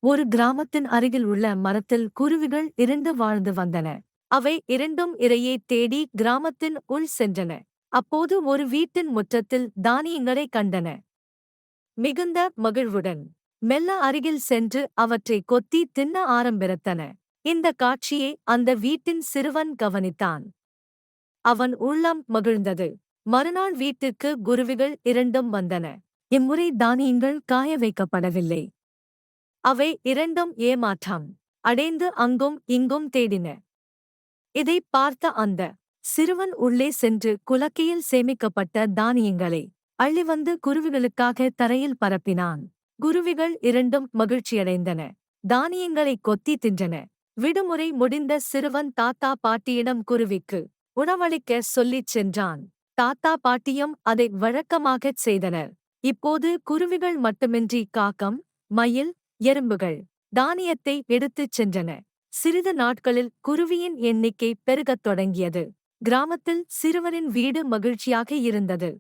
ஒரு கிராமத்தின் அருகில் உள்ள மரத்தில் குருவிகள் இரண்டு வாழ்ந்து வந்தன. அவை இரண்டும் இரையை தேடி கிராமத்தின் உள் சென்றன. அப்போது ஒரு வீட்டின் முற்றத்தில் தானியங்களைக் கண்டன. மிகுந்த மகிழ்வுடன் மெல்ல அருகில் சென்று அவற்றை கொத்தி தின்ன ஆரம்பித்தன. இந்த காட்சியை அந்த வீட்டின் சிறுவன் கவனித்தான். அவன் உள்ளம் மகிழ்ந்தது. மறுநாள் வீட்டிற்கு குருவிகள் இரண்டும் வந்தன. இம்முறை தானியங்கள் காய வைக்கப்படவில்லை. அவை இரண்டும் ஏமாற்றம் அடைந்து அங்கும் இங்கும் தேடின. இதைப் பார்த்த அந்த சிறுவன் உள்ளே சென்று குலக்கையில் சேமிக்கப்பட்ட தானியங்களை அள்ளி வந்து குருவிகளுக்காக தரையில் பரப்பினான். குருவிகள் இரண்டும் மகிழ்ச்சியடைந்தன. தானியங்களை கொத்தி தின்றன. விடுமுறை முடிந்த சிறுவன் தாத்தா பாட்டியிடம் குருவிக்கு உணவளிக்க சொல்லிச் சென்றான். தாத்தா பாட்டியும் அதை வழக்கமாகச் செய்தனர். இப்போது குருவிகள் மட்டுமின்றி காகம், மயில், எறும்புகள் தானியத்தை எடுத்துச் சென்றன. சிறிது நாட்களில் குருவியின் எண்ணிக்கை பெருகத் தொடங்கியது. கிராமத்தில் சிறுவனின் வீடு மகிழ்ச்சியாக இருந்தது.